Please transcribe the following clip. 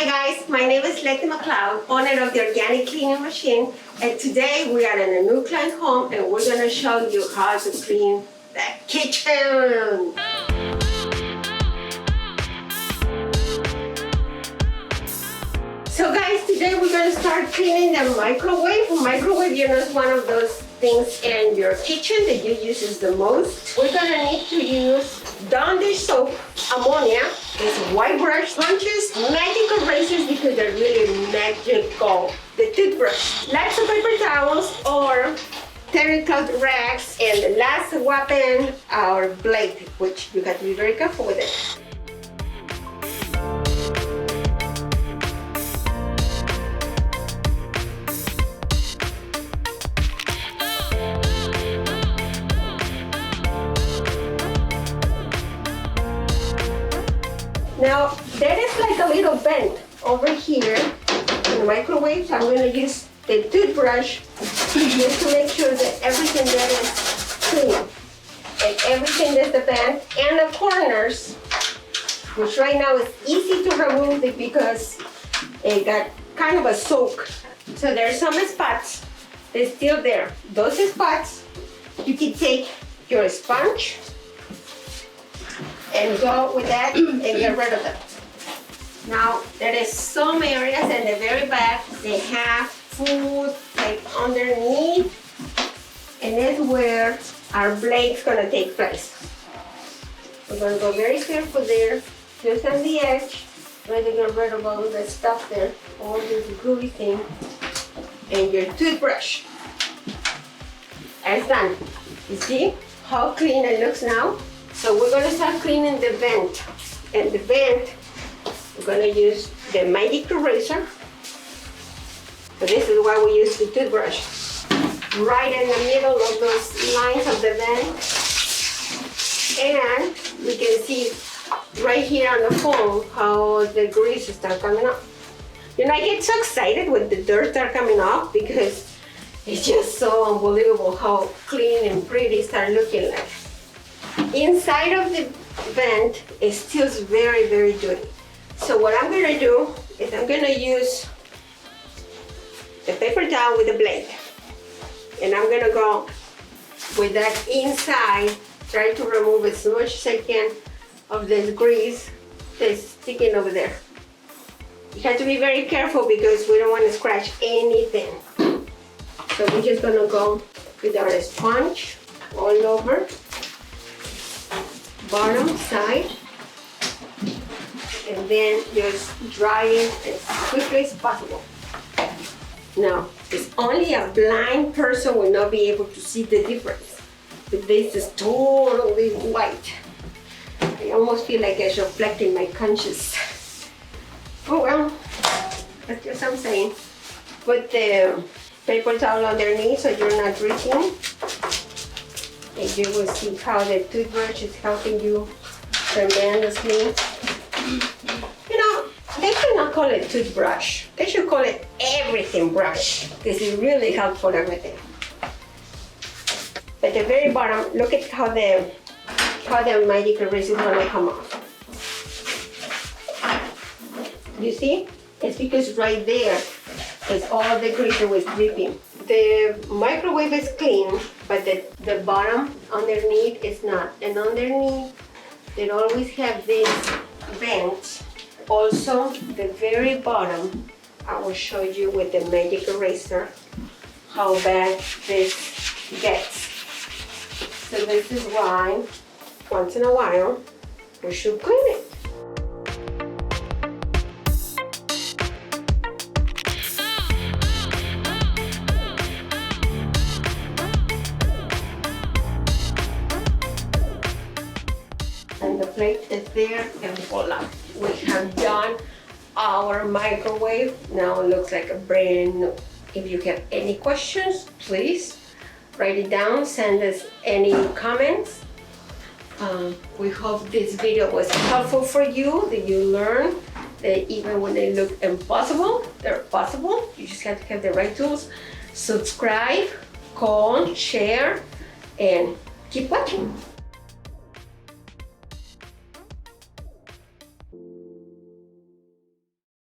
Hi guys, my name is Letty McLeod, owner of the Organic Cleaning Machine, and today we are in a new client home and we're going to show you how to clean the kitchen. So guys, today we're going to start cleaning the microwave. Microwave, you know, is one of those things in your kitchen that you use the most. We're going to need to use Dawn dish soap, Ammonia, these white brush sponges, magic erasers because they're really magical, the toothbrush, lots of paper towels or terry cloth rags, and the last weapon, our blade, which you have to be very careful with it. Now, there is like a little vent over here in the microwave, so I'm going to use the toothbrush just to make sure that everything there is clean. And everything that's the vent and the corners, which right now is easy to remove because it got kind of a soak. So there's some spots that's still there. Those spots, you can take your sponge and go with that and get rid of them. Now, there is some areas in the very back, they have food like underneath, and that's where our blade's gonna take place. We're gonna go very careful there, just on the edge, try to get rid of all the stuff there, all this gooey thing, and your toothbrush. That's done. You see how clean it looks now? So we're going to start cleaning the vent. And the vent, we're going to use the magic eraser. So this is why we use the toothbrush. Right in the middle of those lines of the vent. And we can see right here on the phone how the grease starts coming up. You know, I get so excited when the dirt starts coming off because it's just so unbelievable how clean and pretty it starts looking like. Inside of the vent is still very, very dirty. So what I'm going to do is I'm going to use the paper towel with the blade. And I'm going to go with that inside, try to remove as much as I can of this grease that's sticking over there. You have to be very careful because we don't want to scratch anything. So we're just going to go with our sponge all over. Bottom side, and then just dry it as quickly as possible. Now, it's only a blind person will not be able to see the difference. But this is totally white. I almost feel like it's reflecting my conscience. Oh well, that's just what I'm saying. Put the paper towel underneath so you're not reaching. And you will see how the toothbrush is helping you tremendously. You know, they should not call it toothbrush. They should call it everything brush because it really helps for everything. At the very bottom, look at how the magic eraser is gonna come off. You see? It's because right there is all the grease that was dripping. The microwave is clean, but the bottom underneath is not. And underneath, they always have this vent. Also, the very bottom, I will show you with the magic eraser how bad this gets. So this is why, once in a while, we should clean it. And the plate is there, and voila, we have done our microwave. Now it looks like a brand new. If you have any questions, please write it down, send us any comments. We hope this video was helpful for you, that you learn that even when they look impossible, they're possible. You just have to have the right tools. Subscribe, call, share, and keep watching.